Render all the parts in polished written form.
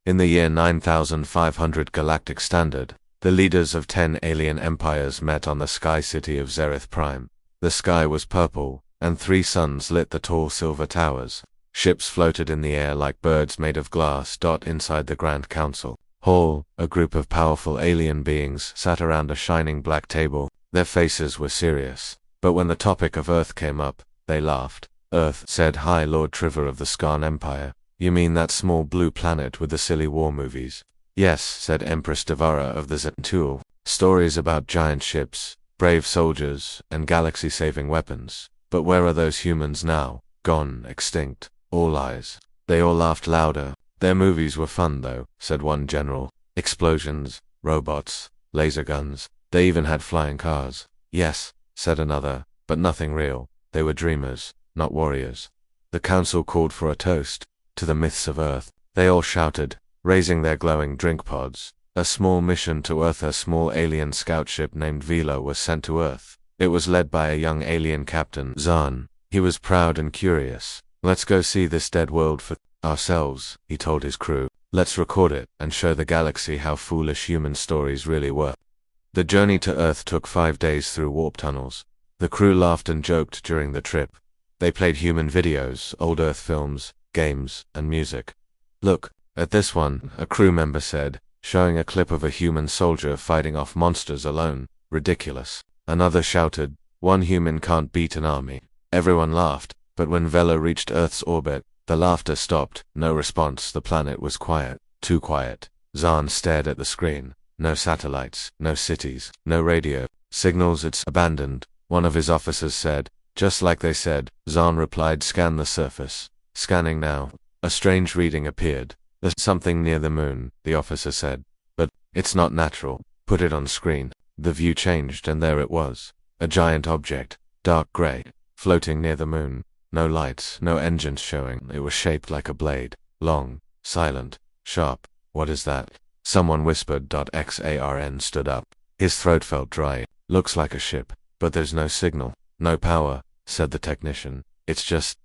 In the year 9500 Galactic Standard, the leaders of 10 alien empires met on the sky city of Zereth Prime. The sky was purple, and 3 suns lit the tall silver towers. Ships floated in the air like birds made of glass. Inside the Grand Council Hall, a group of powerful alien beings sat around a shining black table. Their faces were serious, but when the topic of Earth came up, they laughed. Earth, said High Lord Trevor of the Skarn Empire. You mean that small blue planet with the silly war movies? Yes, said Empress Devara of the Zentul. Stories about giant ships, brave soldiers, and galaxy-saving weapons. But where are those humans now? Gone, extinct, all lies. They all laughed louder. Their movies were fun though, said one general. Explosions, robots, laser guns. They even had flying cars. Yes, said another, but nothing real. They were dreamers, not warriors. The council called for a toast to the myths of Earth. They all shouted, raising their glowing drink pods. A small mission to Earth. A small alien scout ship named Vela was sent to Earth. It was led by a young alien captain, Zahn. He was proud and curious. Let's go see this dead world for ourselves, he told his crew. Let's record it and show the galaxy how foolish human stories really were. The journey to Earth took 5 days through warp tunnels. The crew laughed and joked during the trip. They played human videos, old Earth films, games, and music. Look at this one, a crew member said, showing a clip of a human soldier fighting off monsters alone. Ridiculous. Another shouted, one human can't beat an army. Everyone laughed, but when Vela reached Earth's orbit, the laughter stopped. No response. The planet was quiet. Too quiet. Zahn stared at the screen. No satellites, no cities, no radio signals. It's abandoned, one of his officers said. Just like they said, Zahn replied. Scan the surface. Scanning now. A strange reading appeared. There's something near the moon, the officer said. But it's not natural. Put it on screen. The view changed and there it was. A giant object, dark gray, floating near the moon. No lights, no engines showing. It was shaped like a blade. Long, silent, sharp. What is that? Someone whispered. Xarn stood up. His throat felt dry. Looks like a ship, but there's no signal, no power, said the technician. It's just ...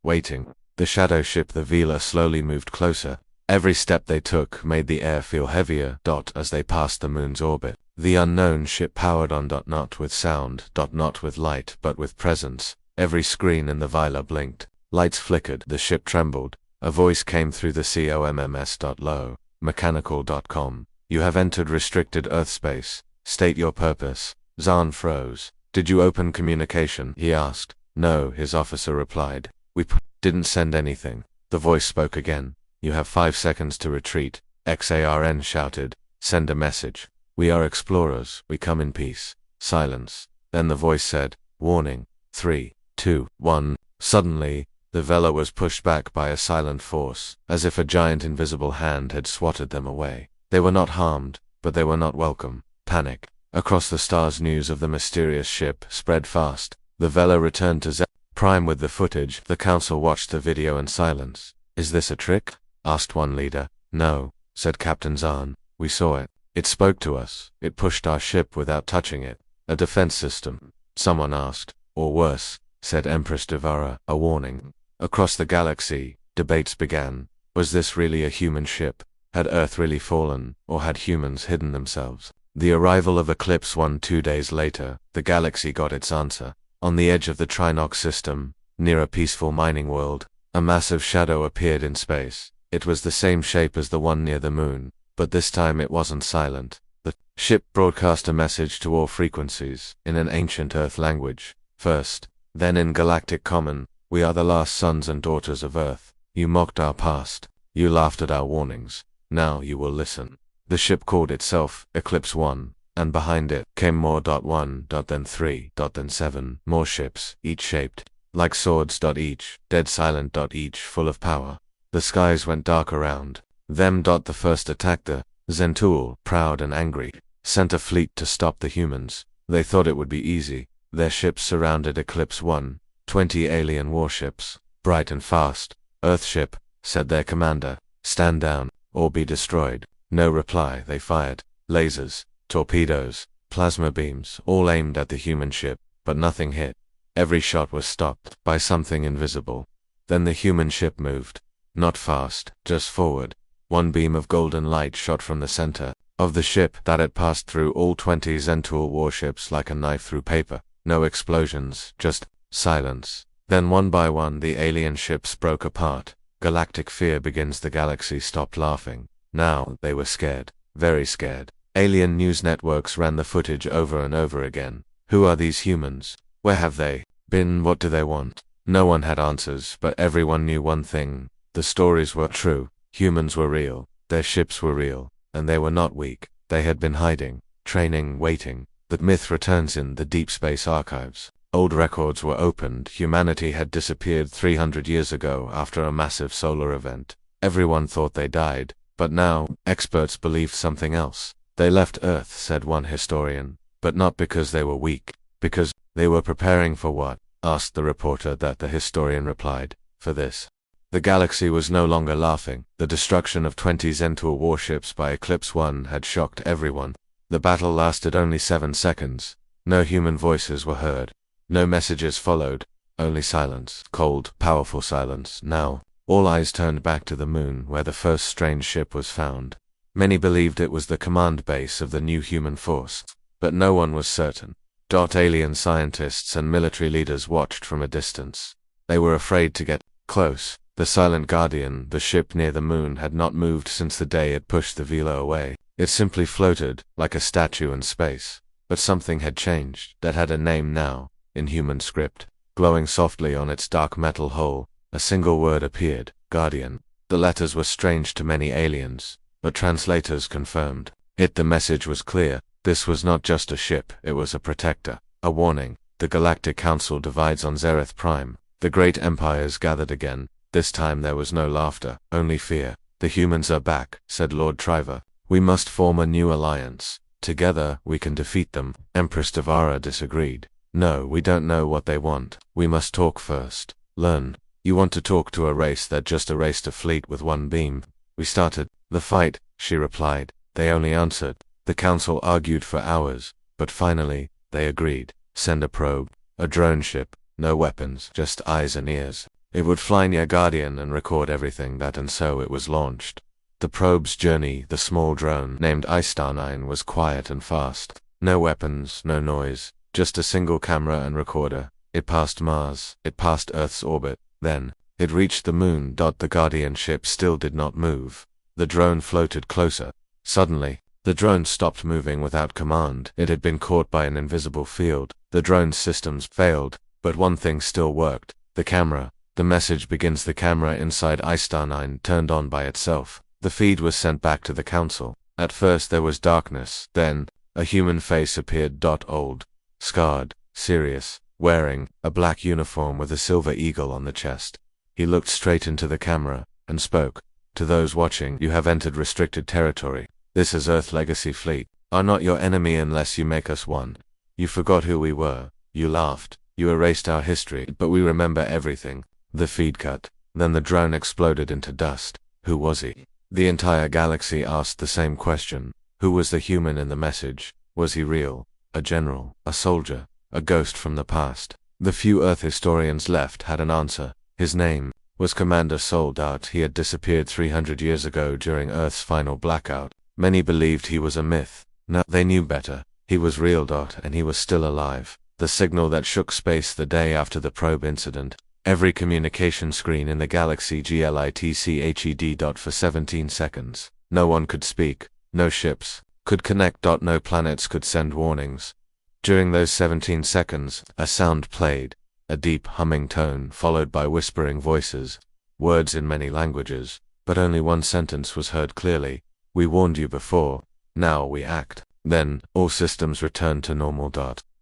waiting. The shadow ship, the Vela, slowly moved closer. Every step they took made the air feel heavier. As they passed the moon's orbit. The unknown ship powered on ... not with sound, ... not with light, but with presence. Every screen in the Vela blinked. Lights flickered. The ship trembled. A voice came through the comms. Low. Mechanical.com. You have entered restricted Earth space. State your purpose. Zahn froze. Did you open communication? He asked. No, his officer replied. We didn't send anything. The voice spoke again. You have 5 seconds to retreat. Xarn shouted. Send a message. We are explorers. We come in peace. Silence. Then the voice said, warning. 3, 2, 1. Suddenly, the Vela was pushed back by a silent force, as if a giant invisible hand had swatted them away. They were not harmed, but they were not welcome. Panic. Across the stars, news of the mysterious ship spread fast. The Vela returned to Zereth Prime with the footage. The council watched the video in silence. Is this a trick? Asked one leader. No, said Captain Zahn. We saw it. It spoke to us. It pushed our ship without touching it. A defense system. Someone asked. Or worse, said Empress Devara. A warning. Across the galaxy, debates began. Was this really a human ship? Had Earth really fallen, or had humans hidden themselves? The arrival of Eclipse 1 2 days later, the galaxy got its answer. On the edge of the Trinox system, near a peaceful mining world, a massive shadow appeared in space. It was the same shape as the one near the moon, but this time it wasn't silent. The ship broadcast a message to all frequencies, in an ancient Earth language. First, then in Galactic Common. We are the last sons and daughters of Earth. You mocked our past. You laughed at our warnings. Now you will listen. The ship called itself Eclipse 1, and behind it came more. 1, then 3, then 7, more ships, each shaped like swords. Each dead silent. Each full of power. The skies went dark around them. The first attacked the Zentul, proud and angry, sent a fleet to stop the humans. They thought it would be easy. Their ships surrounded Eclipse 1. 20 alien warships, bright and fast. Earthship, said their commander. Stand down, or be destroyed. No reply. They fired. Lasers, torpedoes, plasma beams, all aimed at the human ship, but nothing hit. Every shot was stopped by something invisible. Then the human ship moved. Not fast, just forward. One beam of golden light shot from the center of the ship that had passed through all 20 Zentaur warships like a knife through paper. No explosions, just silence. Then one by one the alien ships broke apart. Galactic fear begins. The galaxy stopped laughing. Now they were scared, very scared. Alien news networks ran the footage over and over again. Who are these humans? Where have they been? What do they want? No one had answers, but everyone knew one thing. The stories were true. Humans were real. Their ships were real. And they were not weak. They had been hiding, training, waiting. The myth returns in the deep space archives. Old records were opened. Humanity had disappeared 300 years ago after a massive solar event. Everyone thought they died, but now experts believed something else. They left Earth, said one historian, but not because they were weak, because they were preparing for what? Asked the reporter. That the historian replied, for this. The galaxy was no longer laughing. The destruction of 20 Zentaur warships by Eclipse 1 had shocked everyone. The battle lasted only 7 seconds. No human voices were heard. No messages followed. Only silence. Cold, powerful silence. Now, all eyes turned back to the moon where the first strange ship was found. Many believed it was the command base of the new human force, but no one was certain. Alien scientists and military leaders watched from a distance. They were afraid to get close. The Silent Guardian, the ship near the moon, had not moved since the day it pushed the Velo away. It simply floated, like a statue in space. But something had changed. That had a name now, in human script. Glowing softly on its dark metal hull, a single word appeared, Guardian. The letters were strange to many aliens, but translators confirmed it. The message was clear. This was not just a ship, it was a protector, a warning. The Galactic Council divides on Zereth Prime. The great empires gathered again. This time there was no laughter, only fear. The humans are back, said Lord Triver. We must form a new alliance. Together, we can defeat them. Empress Devara disagreed. No, we don't know what they want. We must talk first. Learn. You want to talk to a race that just erased a fleet with one beam. We started the fight, she replied. They only answered. The council argued for hours, but finally, they agreed. Send a probe, a drone ship, no weapons, just eyes and ears. It would fly near Guardian and record everything that, and so it was launched. The probe's journey, the small drone named iStar 9, was quiet and fast. No weapons, no noise, just a single camera and recorder. It passed Mars, it passed Earth's orbit, then it reached the moon. The Guardian ship still did not move. The drone floated closer. Suddenly, the drone stopped moving without command. It had been caught by an invisible field. The drone's systems failed, but one thing still worked. The camera. The message begins. The camera inside iStar 9 turned on by itself. The feed was sent back to the council. At first there was darkness, then a human face appeared. Old, scarred, serious, wearing a black uniform with a silver eagle on the chest. He looked straight into the camera and spoke. To those watching, you have entered restricted territory. This is Earth Legacy Fleet. Are not your enemy unless you make us one. You forgot who we were. You laughed. You erased our history, but we remember everything. The feed cut. Then the drone exploded into dust. Who was he? The entire galaxy asked the same question. Who was the human in the message? Was he real? A general? A soldier? A ghost from the past? The few Earth historians left had an answer. His name was Commander Sol. He had disappeared 300 years ago during Earth's final blackout. Many believed he was a myth. Now they knew better. He was real. And he was still alive. The signal that shook space the day after the probe incident. Every communication screen in the galaxy glitched. For 17 seconds. No one could speak. No ships could connect. No planets could send warnings. During those 17 seconds, a sound played. A deep humming tone followed by whispering voices. Words in many languages. But only one sentence was heard clearly. We warned you before. Now we act. Then, all systems returned to normal.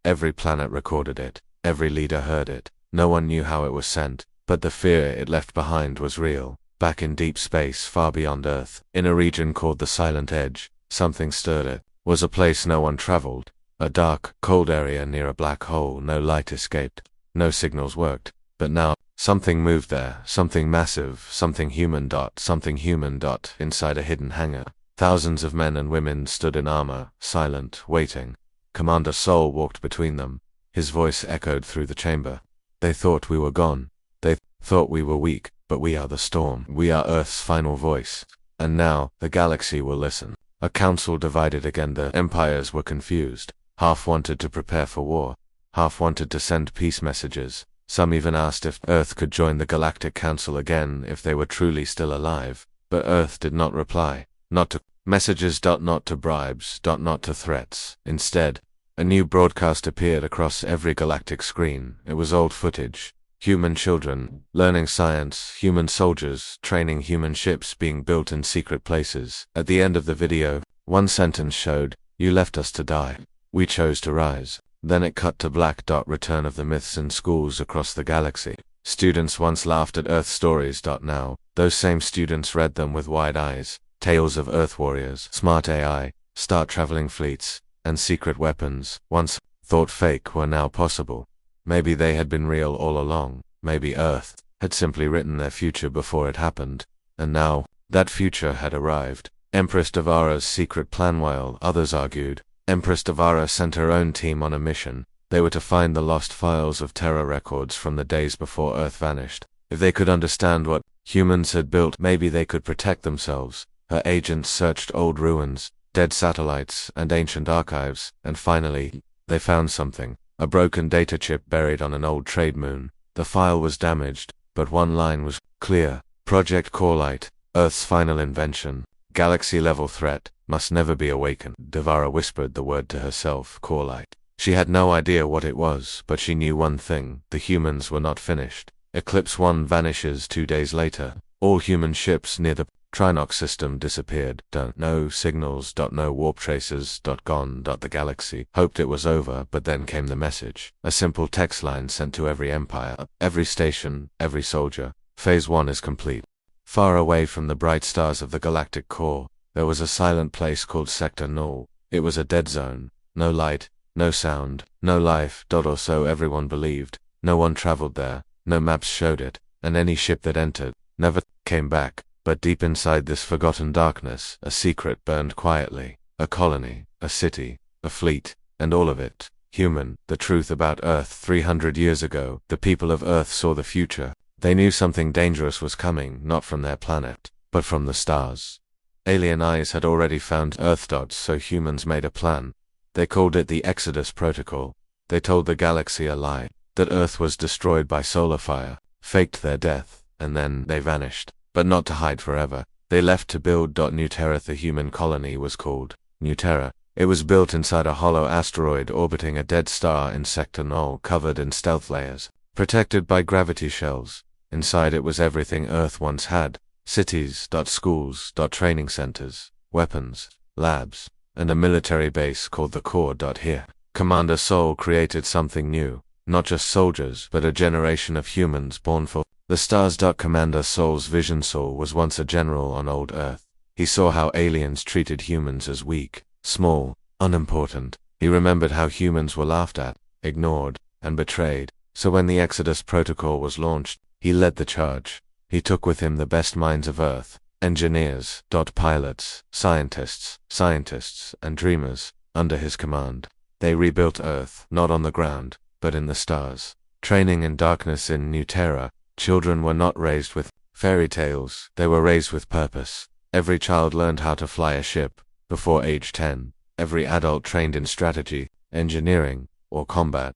Every planet recorded it. Every leader heard it. No one knew how it was sent, but the fear it left behind was real. Back in deep space far beyond Earth, in a region called the Silent Edge, something stirred. It was a place no one traveled. A dark, cold area near a black hole. No light escaped. No signals worked. But now, something moved there. Something massive. Something human. Something human. Inside a hidden hangar. Thousands of men and women stood in armor, silent, waiting. Commander Sol walked between them. His voice echoed through the chamber. They thought we were gone. They thought we were weak, but we are the storm. We are Earth's final voice. And now, the galaxy will listen. A council divided again. The empires were confused. Half wanted to prepare for war. Half wanted to send peace messages. Some even asked if Earth could join the Galactic Council again if they were truly still alive. But Earth did not reply. Not to messages. Not to bribes. Not to threats. Instead, a new broadcast appeared across every galactic screen. It was old footage. Human children, learning science, human soldiers, training human ships being built in secret places. At the end of the video, one sentence showed, "You left us to die. We chose to rise." Then it cut to black. Return of the myths in schools across the galaxy. Students once laughed at Earth stories. Now, those same students read them with wide eyes. Tales of Earth warriors, smart AI, star-traveling fleets, and secret weapons, once thought fake, were now possible. Maybe they had been real all along. Maybe Earth had simply written their future before it happened. And now, that future had arrived. Empress Davara's secret plan. While others argued, Empress Davara sent her own team on a mission. They were to find the lost files of Terra records from the days before Earth vanished. If they could understand what humans had built, maybe they could protect themselves. Her agents searched old ruins, dead satellites, and ancient archives, and finally, they found something. A broken data chip buried on an old trade moon. The file was damaged, but one line was clear. Project Corelight, Earth's final invention. Galaxy-level threat, must never be awakened. Davara whispered the word to herself, Corelight. She had no idea what it was, but she knew one thing: the humans were not finished. Eclipse 1 vanishes 2 days later. All human ships near the Trinox system disappeared. No signals. No warp traces. Gone. The galaxy hoped it was over, but then came the message. A simple text line sent to every empire, every station, every soldier. Phase 1 is complete. Far away from the bright stars of the galactic core, there was a silent place called Sector Null. It was a dead zone. No light, no sound, no life. Or so everyone believed. No one traveled there. No maps showed it, and any ship that entered never came back. But deep inside this forgotten darkness, a secret burned quietly. A colony, a city, a fleet, and all of it human. The truth about Earth 300 years ago. The people of Earth saw the future. They knew something dangerous was coming, not from their planet, but from the stars. Alien eyes had already found Earth. So humans made a plan. They called it the Exodus Protocol. They told the galaxy a lie, that Earth was destroyed by solar fire, faked their death, and then they vanished. But not to hide forever. They left to build. New Terra. The human colony was called New Terra. It was built inside a hollow asteroid orbiting a dead star in Sector Null, covered in stealth layers, protected by gravity shells. Inside it was everything Earth once had: cities, schools, training centers, weapons, labs, and a military base called the Core. Here, Commander Sol created something new. Not just soldiers, but a generation of humans born for the stars. Commander Sol's vision. Sol was once a general on old Earth. He saw how aliens treated humans as weak, small, unimportant. He remembered how humans were laughed at, ignored, and betrayed. So when the Exodus Protocol was launched, he led the charge. He took with him the best minds of Earth, engineers, pilots, scientists, and dreamers, under his command. They rebuilt Earth, not on the ground, but in the stars. Training in darkness in New Terra, children were not raised with fairy tales, they were raised with purpose. Every child learned how to fly a ship before age 10. Every adult trained in strategy, engineering, or combat.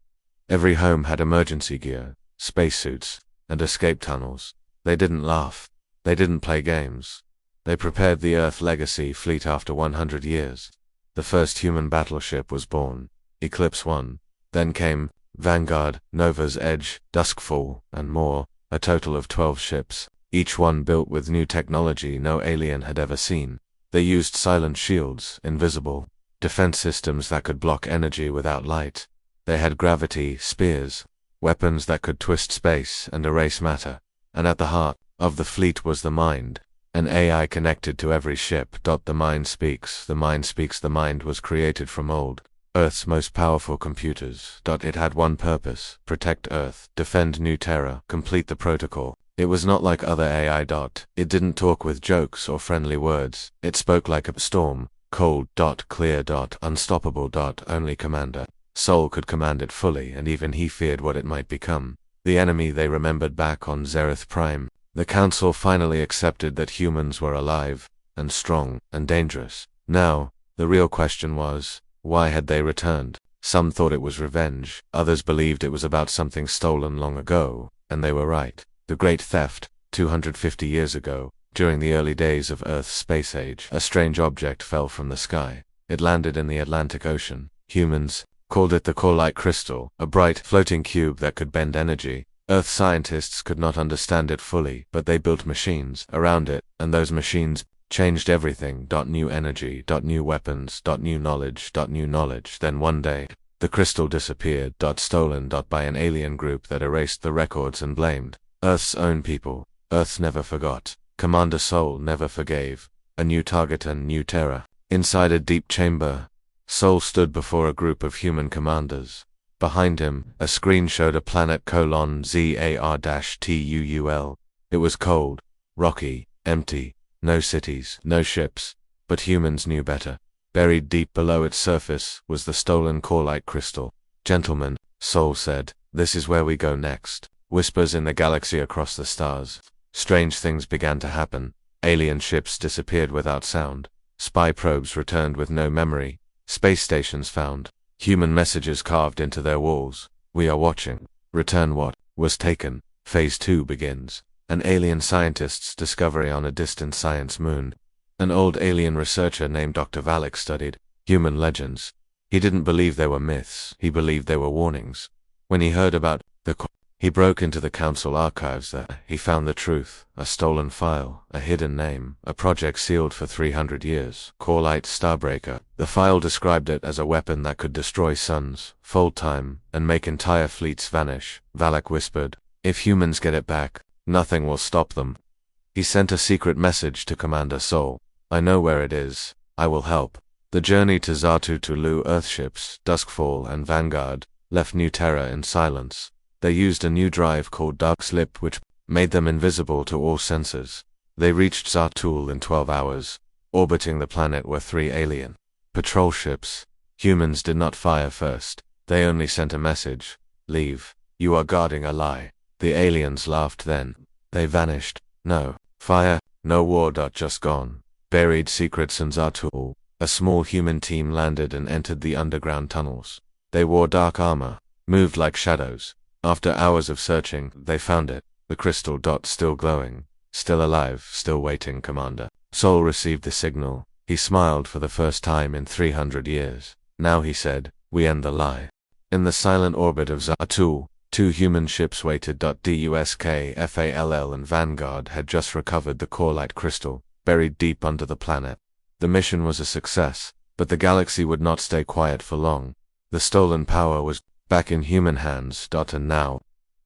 Every home had emergency gear, spacesuits, and escape tunnels. They didn't laugh. They didn't play games. They prepared the Earth Legacy fleet. After 100 years, the first human battleship was born, Eclipse 1. Then came Vanguard, Nova's Edge, Duskfall, and more, a total of 12 ships, each one built with new technology no alien had ever seen. They used silent shields, invisible defense systems that could block energy without light. They had gravity spears, weapons that could twist space and erase matter. And at the heart of the fleet was the mind, an AI connected to every ship. The mind speaks, the mind speaks. The mind was created from old Earth's most powerful computers. It had one purpose: protect Earth, defend New Terra, complete the protocol. It was not like other AI. It didn't talk with jokes or friendly words. It spoke like a storm, cold, clear, unstoppable. Only Commander Sol could command it fully, and even he feared what it might become. The enemy they remembered back on Zereth Prime. The Council finally accepted that humans were alive. and strong, and dangerous. Now, the real question was, why had they returned? Some thought it was revenge, others believed it was about something stolen long ago, and they were right. The Great Theft, 250 years ago, during the early days of Earth's space age, a strange object fell from the sky. It landed in the Atlantic Ocean. Humans called it the Corelite Crystal, a bright, floating cube that could bend energy. Earth scientists could not understand it fully, but they built machines around it, and those machines changed everything. New energy, new weapons, new knowledge, new knowledge. Then one day, the crystal disappeared. Stolen. By an alien group that erased the records and blamed Earth's own people. Earth never forgot. Commander Sol never forgave. A new target and new terror. Inside a deep chamber, Sol stood before a group of human commanders. Behind him, a screen showed a planet ZAR-TUUL. It was cold, rocky, empty, no cities, no ships, but humans knew better. Buried deep below its surface was the stolen Corelite crystal. Gentlemen, Sol said, this is where we go next. Whispers in the galaxy across the stars. Strange things began to happen. Alien ships disappeared without sound. Spy probes returned with no memory. Space stations found. Human messages carved into their walls. We are watching. Return what was taken. Phase 2 begins. An alien scientist's discovery on a distant science moon. An old alien researcher named Dr. Valek studied human legends. He didn't believe they were myths. He believed they were warnings. When he heard about he broke into the council archives there. He found the truth, a stolen file, a hidden name, a project sealed for 300 years, Corelite Starbreaker. The file described it as a weapon that could destroy suns, fold time, and make entire fleets vanish. Valak whispered, if humans get it back, nothing will stop them. He sent a secret message to Commander Sol. I know where it is. I will help. The journey to Zatu Tulu Earthships, Duskfall and Vanguard, left New Terra in silence. They used a new drive called Dark Slip which made them invisible to all sensors. They reached Zartul in 12 hours. Orbiting the planet were 3 alien patrol ships. Humans did not fire first. They only sent a message. Leave. You are guarding a lie. The aliens laughed then. They vanished. No fire, no war. Just gone. Buried secrets in Zartul. A small human team landed and entered the underground tunnels. They wore dark armor, moved like shadows. After hours of searching, they found it. The crystal dot still glowing. Still alive, still waiting, Commander. Sol received the signal. He smiled for the first time in 300 years. Now he said, we end the lie. In the silent orbit of Zartul, 2 human ships waited. Dusk, FALL and Vanguard had just recovered the Corelite crystal, buried deep under the planet. The mission was a success, but the galaxy would not stay quiet for long. The stolen power was back in human hands. And now,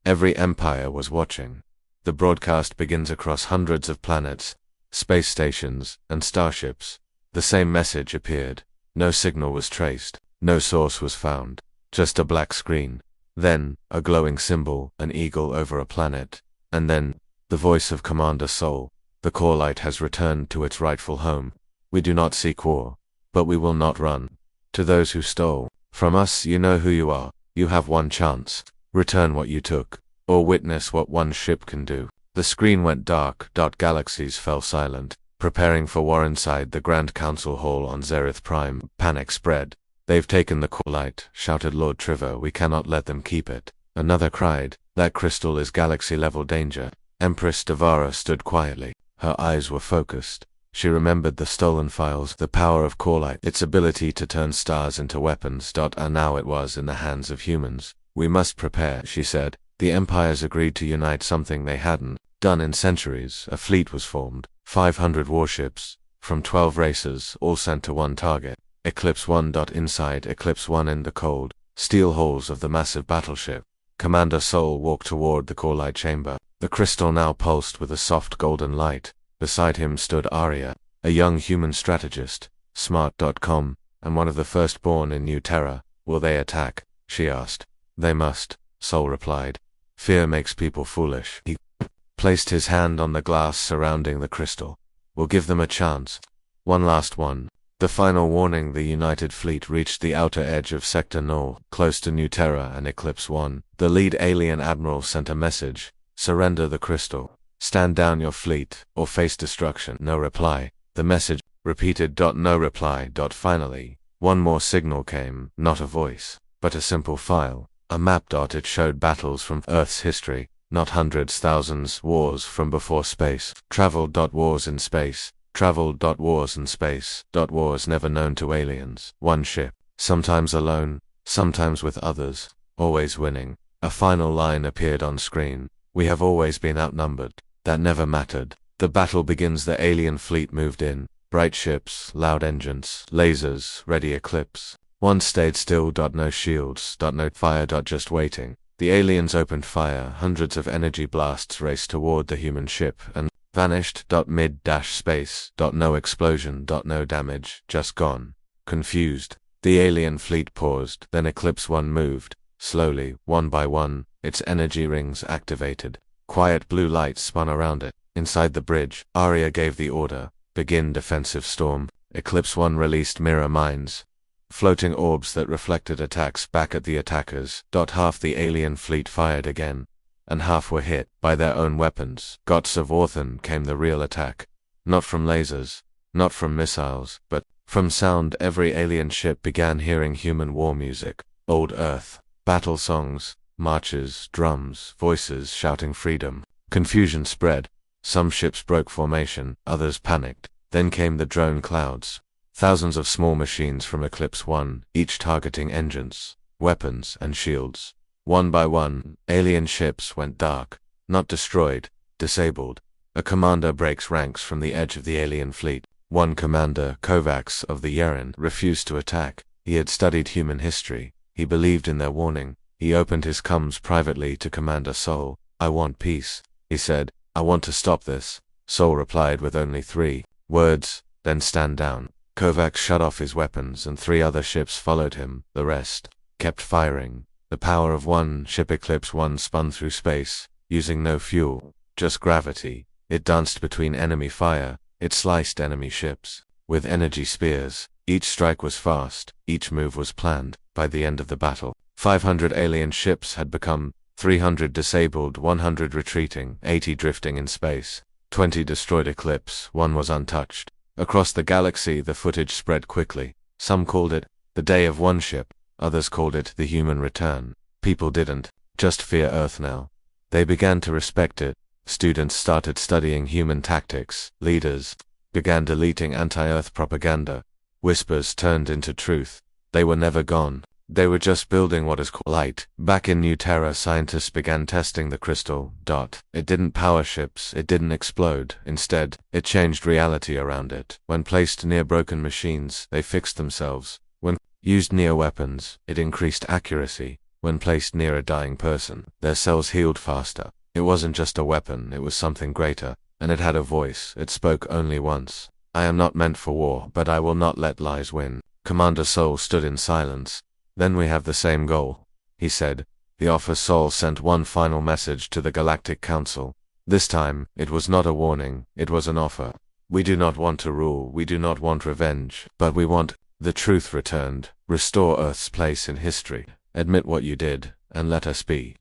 every empire was watching. The broadcast begins across hundreds of planets, space stations, and starships. The same message appeared. No signal was traced. No source was found. Just a black screen. Then, a glowing symbol, an eagle over a planet. And then, the voice of Commander Sol. The Corelite has returned to its rightful home. We do not seek war, but we will not run. To those who stole from us, you know who you are. You have one chance. Return what you took, or witness what one ship can do. The screen went dark. Galaxies fell silent, preparing for war inside the Grand Council Hall on Zerith Prime. Panic spread. They've taken the Corelite, shouted Lord Triver. We cannot let them keep it. Another cried, that crystal is galaxy-level danger. Empress Devara stood quietly. Her eyes were focused. She remembered the stolen files, the power of Corelite, its ability to turn stars into weapons. And now it was in the hands of humans. We must prepare, she said. The empires agreed to unite, something they hadn't done in centuries. A fleet was formed. 500 warships, from 12 races, all sent to one target. Eclipse 1. Inside Eclipse 1 in the cold, steel halls of the massive battleship, Commander Sol walked toward the Corelite chamber. The crystal now pulsed with a soft golden light. Beside him stood Arya, a young human strategist, smart.com, and one of the firstborn in New Terra. Will they attack? She asked. They must, Sol replied. Fear makes people foolish. He placed his hand on the glass surrounding the crystal. We'll give them a chance. One last one. The final warning. The United Fleet reached the outer edge of Sector Null, close to New Terra and Eclipse 1. The lead alien admiral sent a message. Surrender the crystal. Stand down your fleet, or face destruction. No reply. The message repeated. No reply. Finally, one more signal came, not a voice, but a simple file, a map. It showed battles from Earth's history, not hundreds, thousands, wars from before space. Travel. Wars in space. Travel. Wars in space. Wars never known to aliens. One ship, sometimes alone, sometimes with others, always winning. A final line appeared on screen. We have always been outnumbered. That never mattered. The battle begins. The alien fleet moved in. Bright ships, loud engines, lasers, ready eclipse. One stayed still. No shields. No fire. Just waiting. The aliens opened fire. Hundreds of energy blasts raced toward the human ship and vanished. Mid-space. No explosion. No damage. Just gone. Confused, the alien fleet paused. Then Eclipse 1 moved. Slowly, one by one, its energy rings activated. Quiet blue light spun around it. Inside the bridge, Arya gave the order, begin defensive storm. Eclipse 1 released mirror mines, floating orbs that reflected attacks back at the attackers. Half the alien fleet fired again, and half were hit by their own weapons. Gods of Orthan came the real attack. Not from lasers, not from missiles, but from sound. Every alien ship began hearing human war music. Old Earth, battle songs, marches, drums, voices shouting freedom. Confusion spread. Some ships broke formation, others panicked. Then came the drone clouds. Thousands of small machines from Eclipse 1, each targeting engines, weapons, and shields. One by one, alien ships went dark. Not destroyed, disabled. A commander breaks ranks from the edge of the alien fleet. One commander, Kovacs of the Yeren, refused to attack. He had studied human history. He believed in their warning. He opened his comms privately to Commander Sol. I want peace, he said. I want to stop this. Sol replied with only 3 words, then stand down. Kovacs shut off his weapons and 3 other ships followed him. The rest kept firing. The power of one ship, Eclipse 1, spun through space, using no fuel, just gravity. It danced between enemy fire. It sliced enemy ships with energy spears. Each strike was fast, each move was planned. By the end of the battle, 500 alien ships had become 300 disabled, 100 retreating, 80 drifting in space. 20 destroyed. Eclipse 1 was untouched. Across the galaxy the footage spread quickly. Some called it the Day of One Ship, others called it the Human Return. People didn't just fear Earth now. They began to respect it. Students started studying human tactics. Leaders began deleting anti-Earth propaganda. Whispers turned into truth. They were never gone. They were just building what is called light. Back in New Terra, scientists began testing the crystal. It didn't power ships, it didn't explode. Instead, it changed reality around it. When placed near broken machines, they fixed themselves. When used near weapons, it increased accuracy. When placed near a dying person, their cells healed faster. It wasn't just a weapon, it was something greater. And it had a voice. It spoke only once. I am not meant for war, but I will not let lies win. Commander Sol stood in silence. Then we have the same goal, he said. The officer Sol sent one final message to the Galactic Council. This time, it was not a warning, it was an offer. We do not want to rule, we do not want revenge, but we want the truth returned. Restore Earth's place in history. Admit what you did, and let us be.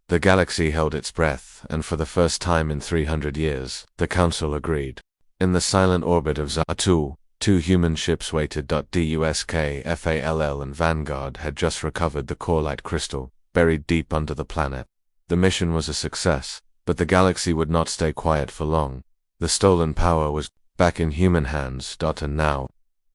The galaxy held its breath, and for the first time in 300 years, the Council agreed. In the silent orbit of Za'atul, 2 human ships waited. Dusk, FALL and Vanguard had just recovered the core light crystal, buried deep under the planet. The mission was a success, but the galaxy would not stay quiet for long. The stolen power was back in human hands. And now,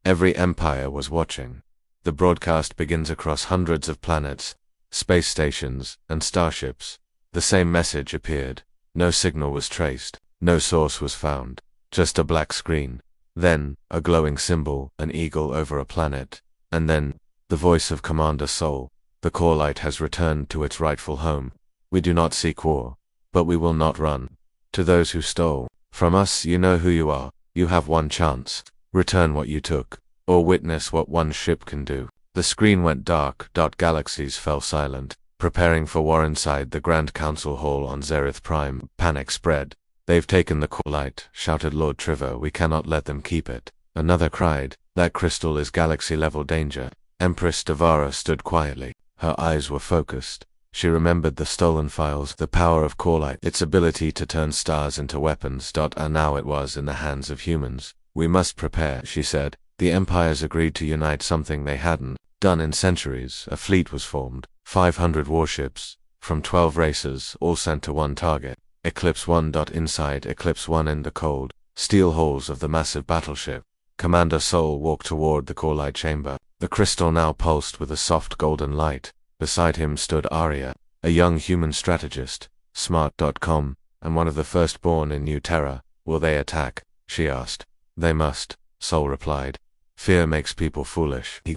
every empire was watching. The broadcast begins across hundreds of planets, space stations, and starships. The same message appeared. No signal was traced. No source was found. Just a black screen. Then, a glowing symbol, an eagle over a planet. And then, the voice of Commander Sol. The core light has returned to its rightful home. We do not seek war, but we will not run. To those who stole from us, you know who you are. You have one chance. Return what you took, or witness what one ship can do. The screen went dark. Galaxies fell silent, preparing for war inside the Grand Council Hall on Zereth Prime. Panic spread. They've taken the core light, shouted Lord Trevor. We cannot let them keep it. Another cried, that crystal is galaxy-level danger. Empress Devara stood quietly. Her eyes were focused. She remembered the stolen files, the power of core light, its ability to turn stars into weapons. And now it was in the hands of humans. We must prepare, she said. The empires agreed to unite, something they hadn't done in centuries. A fleet was formed, 500 warships, from 12 races, all sent to one target. Eclipse 1. Inside Eclipse 1 in the cold, steel halls of the massive battleship, Commander Sol walked toward the core light chamber. The crystal now pulsed with a soft golden light. Beside him stood Arya, a young human strategist, smart.com, and one of the firstborn in New Terra. Will they attack? She asked. They must, Sol replied. Fear makes people foolish. He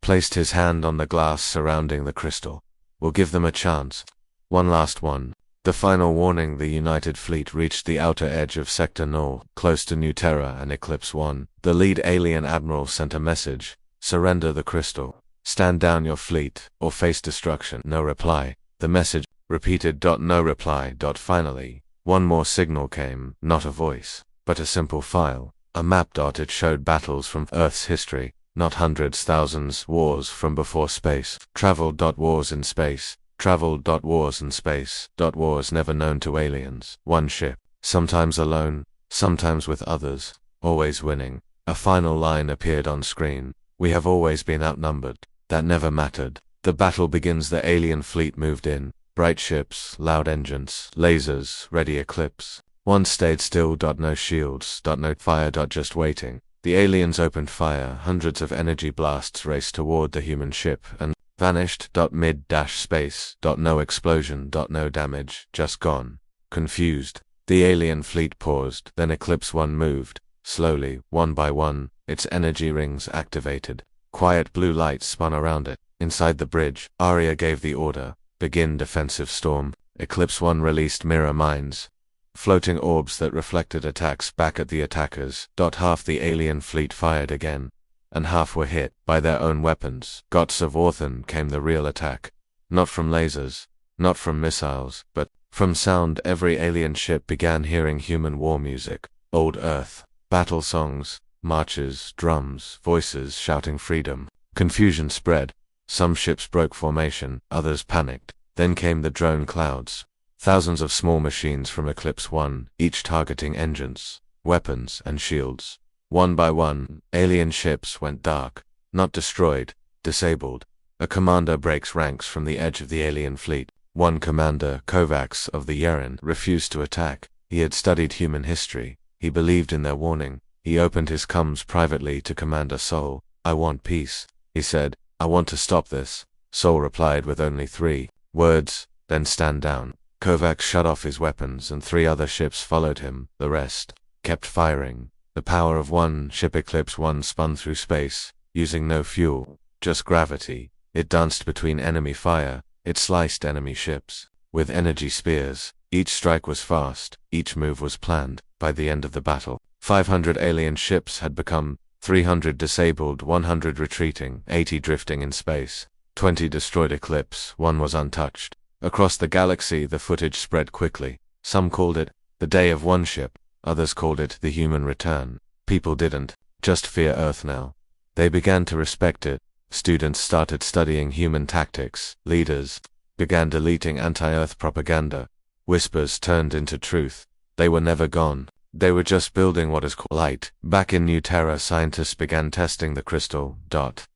placed his hand on the glass surrounding the crystal. We'll give them a chance. One last one. The final warning. The United Fleet reached the outer edge of Sector Null, close to New Terra and Eclipse 1. The lead alien admiral sent a message. Surrender the crystal. Stand down your fleet, or face destruction. No reply. The message repeated. No reply. Finally, one more signal came, not a voice, but a simple file. A map. It showed battles from Earth's history, not hundreds, thousands, wars from before space. Travel. Wars in space. Travel. Wars in space. Wars never known to aliens. One ship, sometimes alone, sometimes with others, always winning. A final line appeared on screen. We have always been outnumbered. That never mattered. The battle begins. The alien fleet moved in. Bright ships, loud engines, lasers, ready. Eclipse 1 stayed still. No shields. No fire. Just waiting. The aliens opened fire. Hundreds of energy blasts raced toward the human ship and vanished. Mid-space. No explosion. No damage. Just gone. Confused, the alien fleet paused. Then Eclipse 1 moved. Slowly, one by one, its energy rings activated. Quiet blue light spun around it. Inside the bridge, Arya gave the order. Begin defensive storm. Eclipse 1 released mirror mines, floating orbs that reflected attacks back at the attackers. Half the alien fleet fired again, and half were hit by their own weapons. Gods of Orthan came the real attack. Not from lasers, not from missiles, but from sound. Every alien ship began hearing human war music. Old Earth, battle songs, marches, drums, voices shouting freedom. Confusion spread. Some ships broke formation, others panicked. Then came the drone clouds. Thousands of small machines from Eclipse 1, each targeting engines, weapons, and shields. One by one, alien ships went dark. Not destroyed, disabled. A commander breaks ranks from the edge of the alien fleet. One commander, Kovacs of the Yeren, refused to attack. He had studied human history. He believed in their warning. He opened his comms privately to Commander Sol. I want peace, he said. I want to stop this. Sol replied with only 3 words, then stand down. Kovacs shut off his weapons and 3 other ships followed him. The rest kept firing. The power of one ship, Eclipse 1, spun through space, using no fuel, just gravity. It danced between enemy fire. It sliced enemy ships with energy spears. Each strike was fast. Each move was planned. By the end of the battle, 500 alien ships had become 300 disabled, 100 retreating, 80 drifting in space. 20 destroyed. Eclipse 1 was untouched. Across the galaxy the footage spread quickly. Some called it the day of one ship. Others called it the human return. People didn't just fear Earth now. They began to respect it. Students started studying human tactics. Leaders began deleting anti-Earth propaganda. Whispers turned into truth. They were never gone. They were just building what is called light. Back in New Terra, scientists began testing the crystal.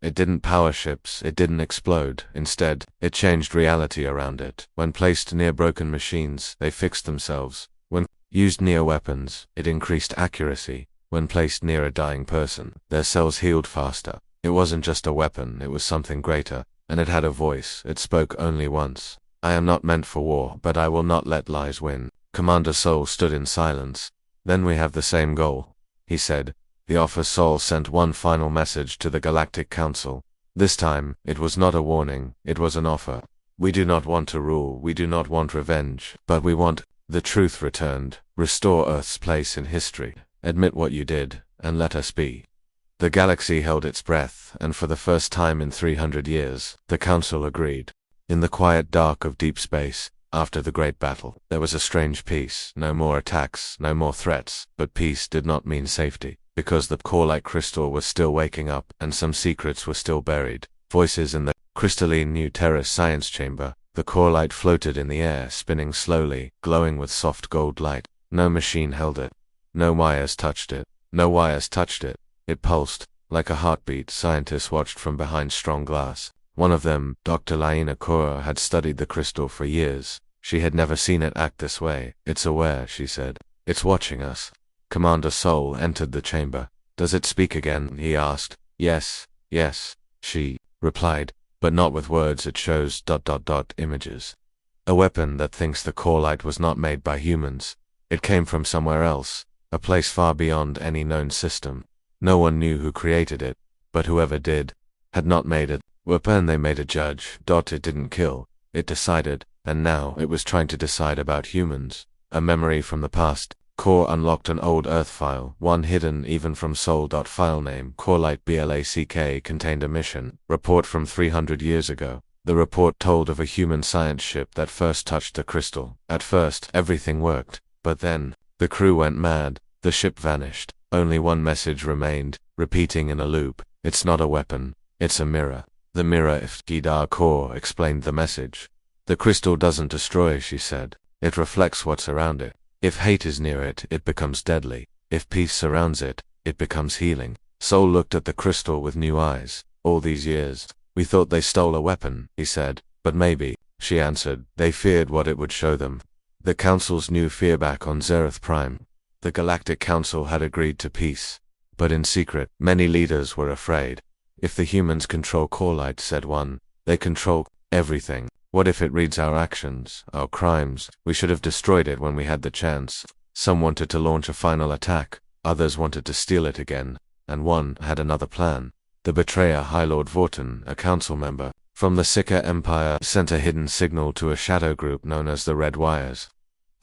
It didn't power ships, it didn't explode. Instead, it changed reality around it. When placed near broken machines, they fixed themselves. When used near weapons, it increased accuracy. When placed near a dying person, their cells healed faster. It wasn't just a weapon, it was something greater. And it had a voice. It spoke only once. I am not meant for war, but I will not let lies win. Commander Sol stood in silence. Then we have the same goal, he said. The officer Sol sent one final message to the Galactic Council. This time, it was not a warning, it was an offer. We do not want to rule, we do not want revenge, but we want the truth returned. Restore Earth's place in history. Admit what you did, and let us be. The galaxy held its breath, and for the first time in 300 years, the Council agreed. In the quiet dark of deep space, after the great battle, there was a strange peace. No more attacks, no more threats, but peace did not mean safety, because the core-like crystal was still waking up, and some secrets were still buried. Voices in the crystalline New Terra science chamber. The core light floated in the air, spinning slowly, glowing with soft gold light. No machine held it. No wires touched it. No wires touched it. It pulsed. Like a heartbeat, scientists watched from behind strong glass. One of them, Dr. Laina Kora, had studied the crystal for years. She had never seen it act this way. It's aware, she said. It's watching us. Commander Sol entered the chamber. Does it speak again? He asked. Yes, yes, she replied, but not with words. It shows ... images. A weapon that thinks the core light was not made by humans. It came from somewhere else, a place far beyond any known system. No one knew who created it, but whoever did, had not made it. Weapon they made a judge. It didn't kill, it decided, and now it was trying to decide about humans. A memory from the past. Core unlocked an old Earth file, one hidden even from Sol. File name Corelight BLACK contained a mission report from 300 years ago. The report told of a human science ship that first touched the crystal. At first, everything worked, but then, the crew went mad. The ship vanished. Only one message remained, repeating in a loop. It's not a weapon, it's a mirror. The mirror if Gidar Core explained the message. The crystal doesn't destroy, she said. It reflects what's around it. If hate is near it, it becomes deadly. If peace surrounds it, it becomes healing. Sol looked at the crystal with new eyes. All these years, we thought they stole a weapon, he said. But maybe, she answered, they feared what it would show them. The Council's new fear back on Zereth Prime. The Galactic Council had agreed to peace. But in secret, many leaders were afraid. If the humans control Corelight, said one, they control everything. What if it reads our actions, our crimes? We should have destroyed it when we had the chance. Some wanted to launch a final attack, others wanted to steal it again, and one had another plan. The betrayer High Lord Vorton, a council member from the Sika Empire, sent a hidden signal to a shadow group known as the Red Wires.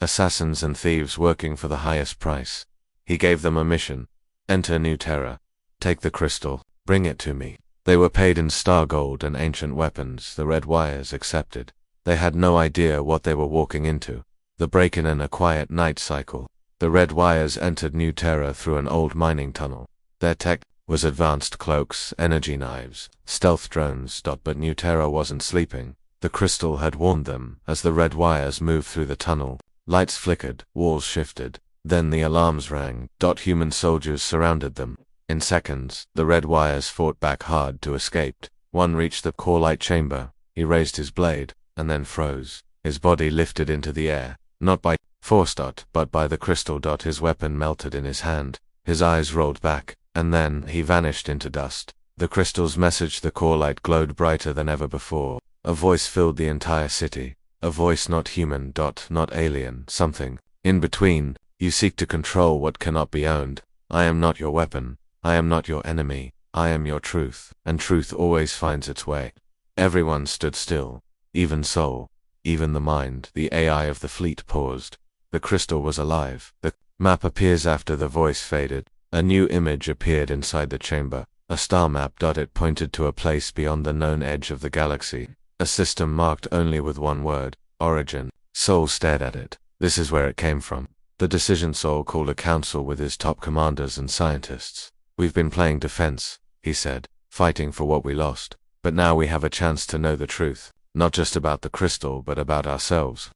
Assassins and thieves working for the highest price. He gave them a mission. Enter New Terra. Take the crystal. Bring it to me. They were paid in star gold and ancient weapons. The Red Wires accepted. They had no idea what they were walking into. The break-in and a quiet night cycle. The Red Wires entered New Terra through an old mining tunnel. Their tech was advanced cloaks, energy knives, stealth drones. But New Terra wasn't sleeping. The crystal had warned them. As the Red Wires moved through the tunnel, lights flickered, walls shifted. Then the alarms rang. Human soldiers surrounded them. In seconds, the Red Wires fought back hard to escape. One reached the core light chamber. He raised his blade, and then froze. His body lifted into the air, not by force, but by the crystal. His weapon melted in his hand. His eyes rolled back, and then he vanished into dust. The crystal's message, the core light, glowed brighter than ever before. A voice filled the entire city. A voice not human, not alien, something in between. You seek to control what cannot be owned. I am not your weapon. I am not your enemy. I am your truth, and truth always finds its way. Everyone stood still. Even Sol. Even the mind, the AI of the fleet, paused. The crystal was alive. The map appears after the voice faded. A new image appeared inside the chamber. A star map. It pointed to a place beyond the known edge of the galaxy. A system marked only with one word. Origin. Sol stared at it. This is where it came from. The decision. Sol called a council with his top commanders and scientists. We've been playing defense, he said, fighting for what we lost. But now we have a chance to know the truth, not just about the crystal but about ourselves.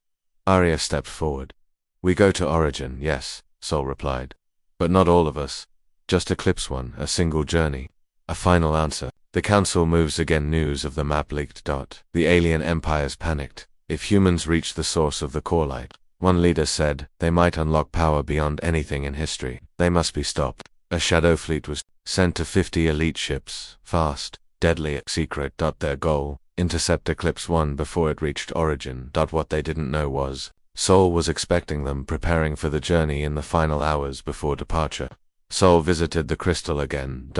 Arya stepped forward. We go to Origin, yes, Sol replied. But not all of us. Just Eclipse One, a single journey. A final answer. The council moves again. News of the map leaked. The alien empires panicked. If humans reach the source of the core light, one leader said, they might unlock power beyond anything in history. They must be stopped. A shadow fleet was sent to 50 elite ships, fast, deadly, secret. Their goal, intercept Eclipse One before it reached Origin. What they didn't know was, Sol was expecting them, preparing for the journey in the final hours before departure. Sol visited the crystal again.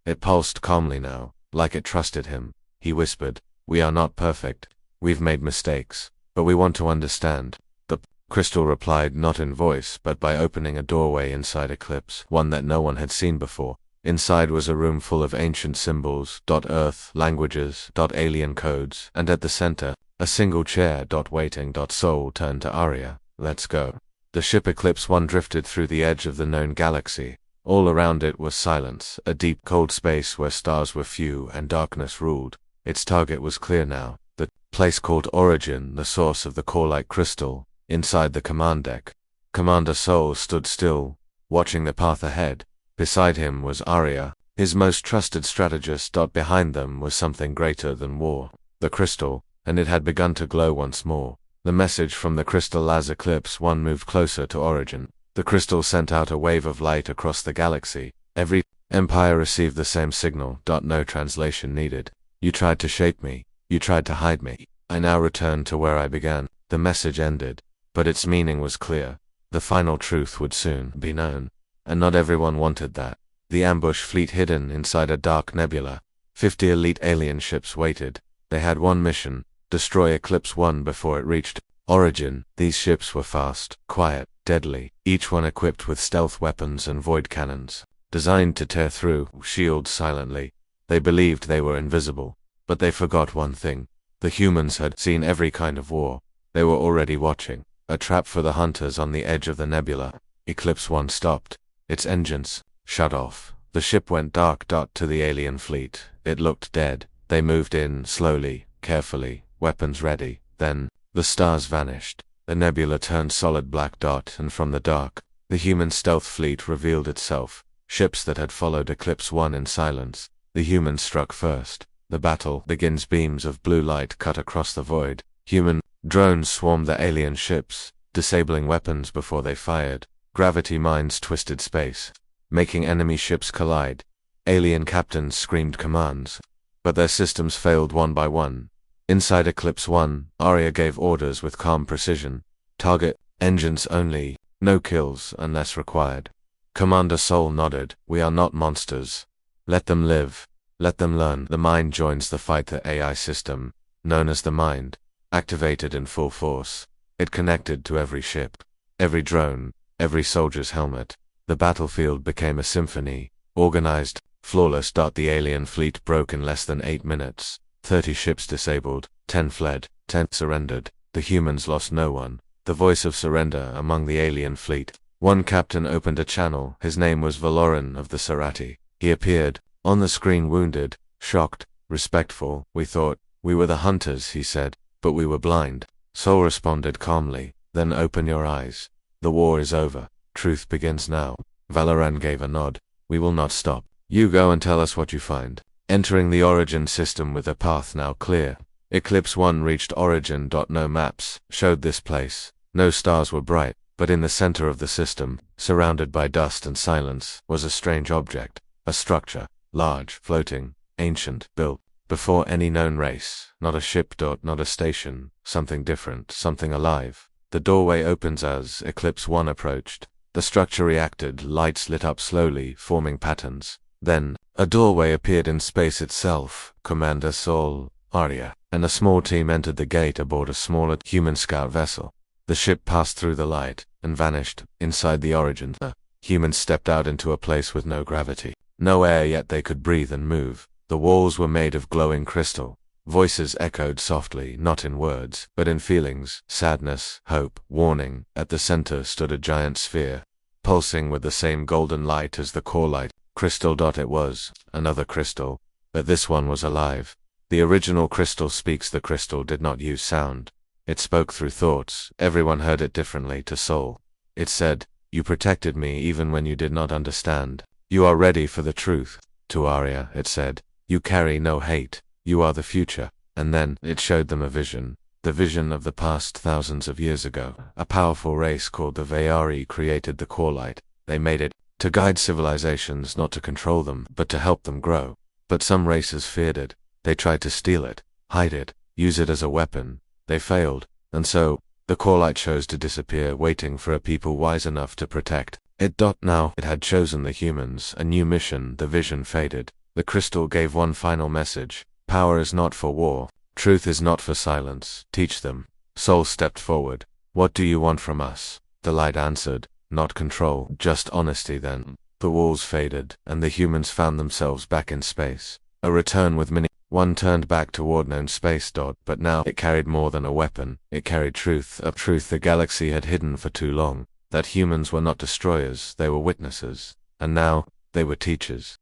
It pulsed calmly now, like it trusted him. He whispered, we are not perfect. We've made mistakes, but we want to understand. The crystal replied, not in voice, but by opening a doorway inside Eclipse, one that no one had seen before. Inside was a room full of ancient symbols, Earth, languages, alien codes, and at the center, a single chair, waiting. Sol turned to Arya. Let's go. The ship Eclipse One drifted through the edge of the known galaxy. All around it was silence, a deep, cold space where stars were few and darkness ruled. Its target was clear now, the place called Origin, the source of the core-like crystal. Inside the command deck, Commander Sol stood still, watching the path ahead. Beside him was Arya, his most trusted strategist. Behind them was something greater than war. The crystal, and it had begun to glow once more. The message from the crystal as Eclipse One moved closer to Origin. The crystal sent out a wave of light across the galaxy. Every empire received the same signal. No translation needed. You tried to shape me. You tried to hide me. I now return to where I began. The message ended, but its meaning was clear. The final truth would soon be known. And not everyone wanted that. The ambush fleet hidden inside a dark nebula. 50 elite alien ships waited. They had one mission: destroy Eclipse One before it reached Origin. These ships were fast, quiet, deadly, each one equipped with stealth weapons and void cannons, designed to tear through shields silently. They believed they were invisible, but they forgot one thing. The humans had seen every kind of war. They were already watching, a trap for the hunters on the edge of the nebula. Eclipse One stopped. Its engines shut off. The ship went dark. To the alien fleet, it looked dead. They moved in slowly, carefully, weapons ready. Then, the stars vanished. The nebula turned solid black. And from the dark, the human stealth fleet revealed itself. Ships that had followed Eclipse One in silence. The humans struck first. The battle begins. Beams of blue light cut across the void. Human drones swarmed the alien ships, disabling weapons before they fired. Gravity mines twisted space, making enemy ships collide. Alien captains screamed commands, but their systems failed one by one. Inside Eclipse One, Arya gave orders with calm precision. Target engines only, no kills unless required. Commander Sol nodded. We are not monsters. Let them live. Let them learn. The mind joins the fight. The AI system, known as the mind, activated in full force. It connected to every ship, every drone, every soldier's helmet. The battlefield became a symphony, organized, flawless. The alien fleet broke in less than 8 minutes. 30 ships disabled, 10 fled, 10 surrendered. The humans lost no one. The voice of surrender among the alien fleet. One captain opened a channel. His name was Valoran of the Sarati. He appeared on the screen, wounded, shocked, respectful. We thought we were the hunters, he said, but we were blind. Sol responded calmly. Then open your eyes. The war is over. Truth begins now. Valoran gave a nod. We will not stop. You go and tell us what you find. Entering the Origin system with the path now clear. Eclipse One reached Origin. No maps showed this place. No stars were bright, but in the center of the system, surrounded by dust and silence, was a strange object. A structure, large, floating, ancient, built before any known race. Not a ship. Not a station. Something different, something alive. The doorway opens as Eclipse One approached. The structure reacted. Lights lit up slowly, forming patterns. Then, a doorway appeared in space itself. Commander Sol, Arya, and a small team entered the gate aboard a smaller human scout vessel. The ship passed through the light and vanished inside the Origin. The humans stepped out into a place with no gravity, no air, yet they could breathe and move. The walls were made of glowing crystal. Voices echoed softly, not in words, but in feelings: sadness, hope, warning. At the center stood a giant sphere, pulsing with the same golden light as the core light. Crystal. It was another crystal, but this one was alive. The original crystal speaks. The crystal did not use sound. It spoke through thoughts. Everyone heard it differently. To Sol, it said, you protected me even when you did not understand. You are ready for the truth. To Arya, it said, you carry no hate. You are the future. And then, it showed them a vision. The vision of the past thousands of years ago. A powerful race called the Vayari created the core light. They made it to guide civilizations, not to control them, but to help them grow. But some races feared it. They tried to steal it, hide it, use it as a weapon. They failed, and so, the core light chose to disappear, waiting for a people wise enough to protect it. Now, it had chosen the humans, a new mission. The vision faded. The crystal gave one final message. Power is not for war. Truth is not for silence. Teach them. Sol stepped forward. What do you want from us? The light answered. Not control, just honesty. Then, the walls faded, and the humans found themselves back in space. A return with many. One turned back toward known space. But now, it carried more than a weapon. It carried truth, a truth the galaxy had hidden for too long. That humans were not destroyers, they were witnesses. And now, they were teachers.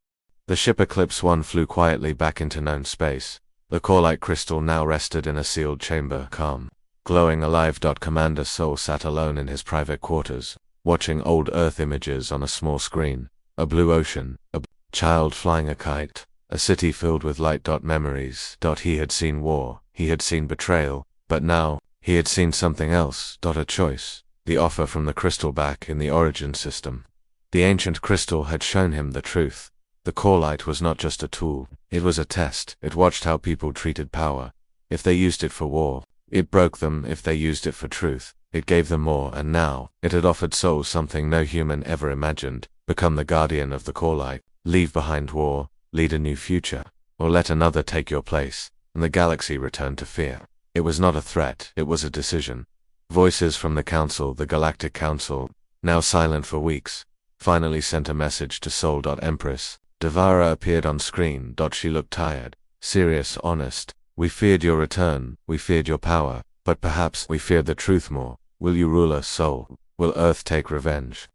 The ship Eclipse One flew quietly back into known space. The core light crystal now rested in a sealed chamber, calm, glowing alive. Commander Sol sat alone in his private quarters, watching old Earth images on a small screen. a blue ocean, a child flying a kite, a city filled with light. Memories. He had seen war, he had seen betrayal, but now, he had seen something else. A choice. The offer from the crystal back in the origin system. The ancient crystal had shown him the truth. The core light was not just a tool, it was a test. It watched how people treated power. If they used it for war, it broke them. If they used it for truth, it gave them more. And now, it had offered Soul something no human ever imagined: become the guardian of the core light, leave behind war, lead a new future, or let another take your place. And the galaxy returned to fear. It was not a threat, it was a decision. Voices from the Council, the Galactic Council, now silent for weeks, finally sent a message to Soul. Empress Devara appeared on screen. She looked tired, serious, honest. We feared your return, we feared your power, but perhaps we feared the truth more. Will you rule us, Soul? Will Earth take revenge?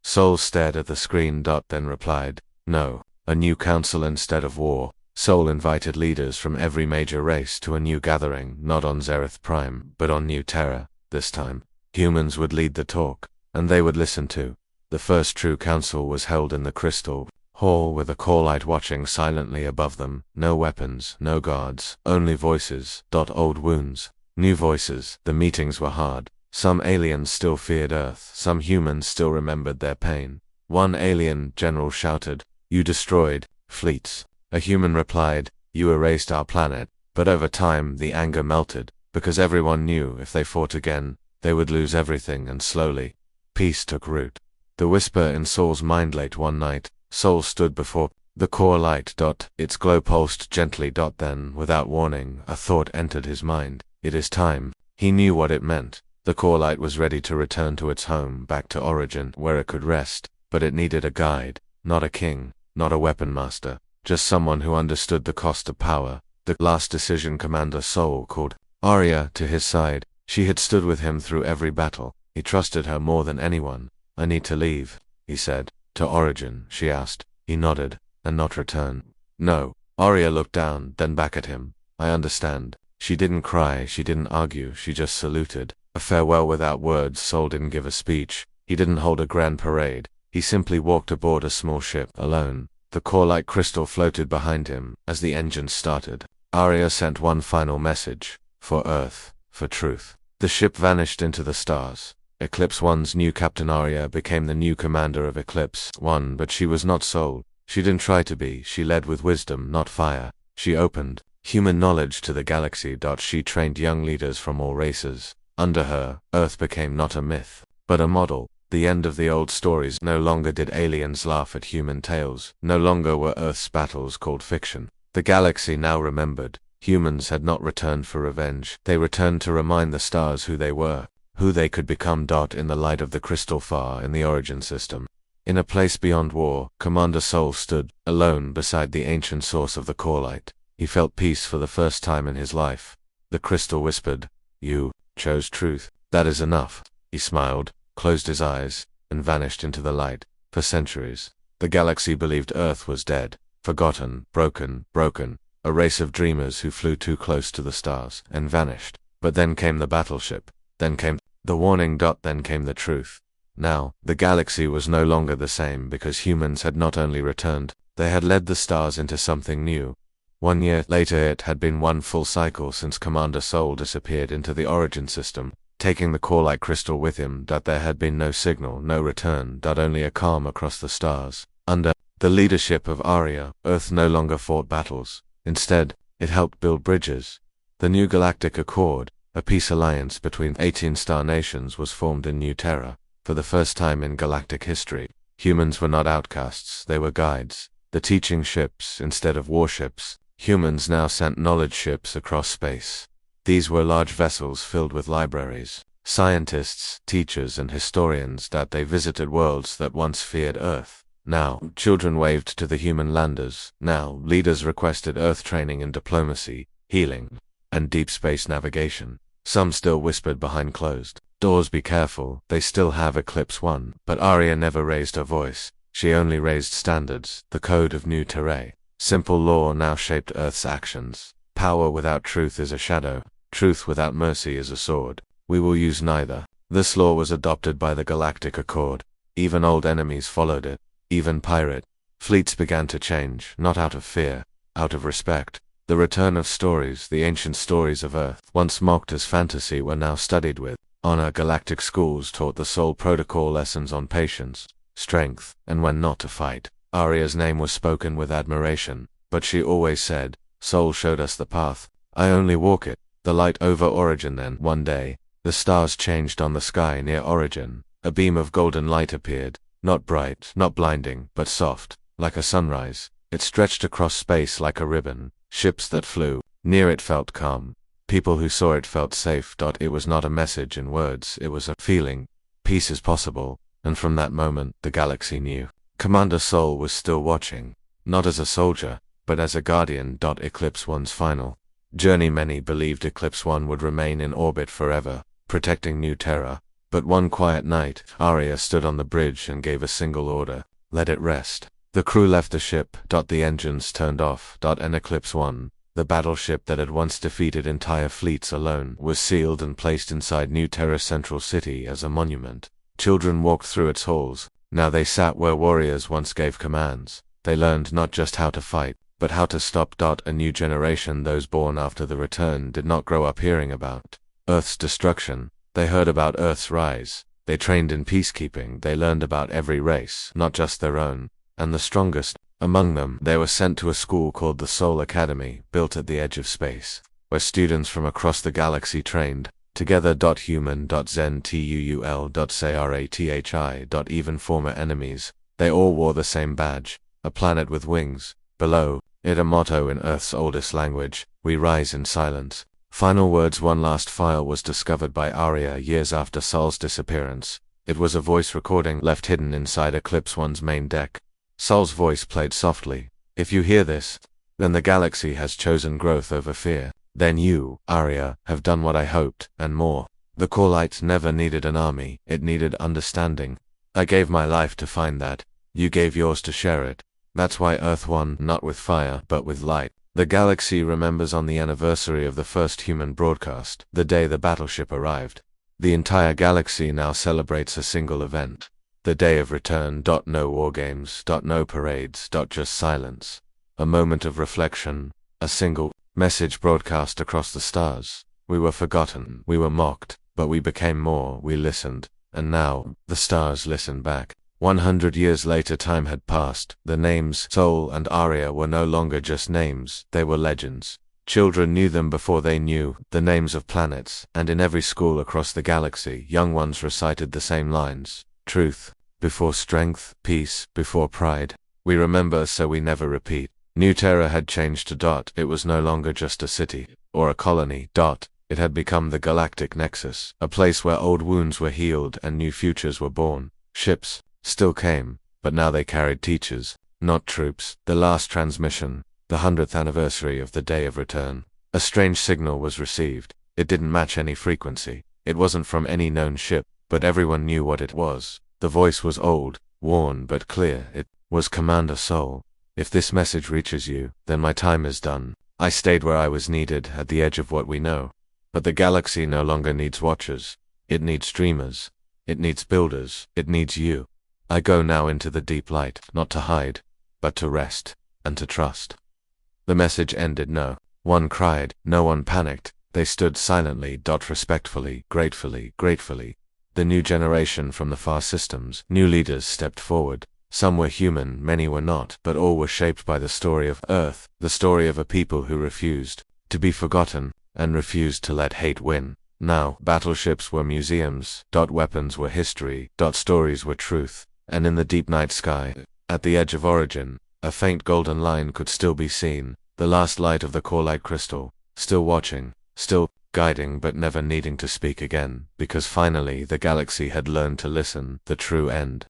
Soul stared at the screen. Then replied, no, a new council instead of war. Soul invited leaders from every major race to a new gathering, not on Zereth Prime, but on New Terra. This time, humans would lead the talk, and they would listen too. The first true council was held in the Crystal Hall with a core light watching silently above them. No weapons, no guards, only voices. Old wounds, new voices. The meetings were hard. Some aliens still feared Earth, some humans still remembered their pain. One alien general shouted, "You destroyed fleets." A human replied, "You erased our planet." But over time the anger melted, because everyone knew if they fought again, they would lose everything. And slowly, peace took root. The whisper in Soul's mind. Late one night, Soul stood before the core light. Its glow pulsed gently. Then, without warning, a thought entered his mind. It is time. He knew what it meant. The core light was ready to return to its home, back to origin, where it could rest. But it needed a guide, not a king, not a weapon master, just someone who understood the cost of power. The last decision. Commander Soul called Arya to his side. She had stood with him through every battle. He trusted her more than anyone. "I need to leave," he said. "To origin?" she asked. He nodded. "And not return?" "No." Arya looked down, then back at him. "I understand." She didn't cry, she didn't argue, she just saluted. A farewell without words. Soul didn't give a speech. He didn't hold a grand parade. He simply walked aboard a small ship, alone. The core-like crystal floated behind him. As the engines started, Arya sent one final message. For Earth, for truth. The ship vanished into the stars. Eclipse One's new captain. Arya became the new commander of Eclipse One, but she was not Soul. She didn't try to be. She led with wisdom, not fire. She opened human knowledge to the galaxy. She trained young leaders from all races. Under her, Earth became not a myth, but a model. The end of the old stories. No longer did aliens laugh at human tales. No longer were Earth's battles called fiction. The galaxy now remembered. Humans had not returned for revenge. They returned to remind the stars who they were, who they could become. In the light of the crystal far in the origin system, in a place beyond war, Commander Soul stood, alone beside the ancient source of the core light. He felt peace for the first time in his life. The crystal whispered, "You chose truth. That is enough." He smiled, closed his eyes, and vanished into the light. For centuries, the galaxy believed Earth was dead, forgotten, broken, a race of dreamers who flew too close to the stars and vanished. But then came the battleship. Then came the warning. Then came the truth. Now, the galaxy was no longer the same because humans had not only returned, they had led the stars into something new. 1 year later, it had been one full cycle since Commander Soul disappeared into the origin system, taking the core-like crystal with him. There had been no signal, no return, only a calm across the stars. Under the leadership of Arya, Earth no longer fought battles. Instead, it helped build bridges. The new Galactic Accord, a peace alliance between 18 star nations, was formed in New Terra. For the first time in galactic history, humans were not outcasts, they were guides. The teaching ships instead of warships. Humans now sent knowledge ships across space. These were large vessels filled with libraries, scientists, teachers, and historians. They visited worlds that once feared Earth. Now, children waved to the human landers. Now, leaders requested Earth training in diplomacy, healing, and deep space navigation. Some still whispered behind closed doors, "Be careful, they still have Eclipse One." But Arya never raised her voice. She only raised standards, the code of New Terra. Simple law now shaped Earth's actions. Power without truth is a shadow. Truth without mercy is a sword. We will use neither. This law was adopted by the Galactic Accord. Even old enemies followed it. even pirate fleets began to change, not out of fear, out of respect. The return of stories, the ancient stories of Earth, once mocked as fantasy, were now studied with honor. Galactic schools taught the Soul Protocol lessons on patience, strength, and when not to fight. Arya's name was spoken with admiration, but she always said, "Soul showed us the path. I only walk it." The light over Origin. Then, one day, the stars changed on the sky near Origin. A beam of golden light appeared, not bright, not blinding, but soft, like a sunrise. It stretched across space like a ribbon. Ships that flew near it felt calm. People who saw it felt safe. It was not a message in words, it was a feeling. Peace is possible, and from that moment, the galaxy knew. Commander Soul was still watching, not as a soldier, but as a guardian. Eclipse One's final journey. Many believed Eclipse One would remain in orbit forever, protecting New Terra. But one quiet night, Arya stood on the bridge and gave a single order: let it rest. The crew left the ship. The engines turned off. And Eclipse One, the battleship that had once defeated entire fleets alone, was sealed and placed inside New Terra's central city as a monument. Children walked through its halls. Now they sat where warriors once gave commands. They learned not just how to fight, but how to stop. A new generation, those born after the return, did not grow up hearing about Earth's destruction. They heard about Earth's rise. They trained in peacekeeping. They learned about every race, not just their own. And the strongest among them, they were sent to a school called the Soul Academy, built at the edge of space, where students from across the galaxy trained together. Human, Zen, Tuul, Sarathi, even former enemies. They all wore the same badge, a planet with wings. Below it, a motto in Earth's oldest language: we rise in silence. Final words. One last file was discovered by Arya years after Sol's disappearance. It was a voice recording left hidden inside Eclipse One's main deck. Sol's voice played softly: if you hear this, then the galaxy has chosen growth over fear. Then you, Arya, have done what I hoped, and more. The Corelites never needed an army, it needed understanding. I gave my life to find that. You gave yours to share it. That's why Earth won, not with fire, but with light. The galaxy remembers on the anniversary of the first human broadcast, the day the battleship arrived. The entire galaxy now celebrates a single event: the day of return. No wargames, no parades, just silence. A moment of reflection, a single message broadcast across the stars. We were forgotten, we were mocked, but we became more. We listened, and now, the stars listen back. 100 years later, time had passed. The names Soul and Arya were no longer just names, they were legends. Children knew them before they knew the names of planets, and in every school across the galaxy, young ones recited the same lines: truth before strength, peace before pride. We remember so we never repeat. New Terra had changed to It was no longer just a city, or a colony. It had become the galactic nexus, a place where old wounds were healed and new futures were born. Ships still came, but now they carried teachers, not troops. The last transmission, the 100th anniversary of the day of return. A strange signal was received. It didn't match any frequency. It wasn't from any known ship, but everyone knew what it was. The voice was old, worn, but clear. It was Commander Soul. If this message reaches you, then my time is done. I stayed where I was needed, at the edge of what we know. But the galaxy no longer needs watchers. It needs dreamers. It needs builders. It needs you. I go now into the deep light, not to hide, but to rest, and to trust. The message ended. No one cried, no one panicked. They stood silently, respectfully, gratefully. The new generation from the far systems, new leaders stepped forward. Some were human, many were not, but all were shaped by the story of Earth, the story of a people who refused to be forgotten, and refused to let hate win. Now, battleships were museums, weapons were history, stories were truth. And in the deep night sky, at the edge of Origin, a faint golden line could still be seen, the last light of the Corelite crystal, still watching, still guiding, but never needing to speak again, because finally the galaxy had learned to listen. The true end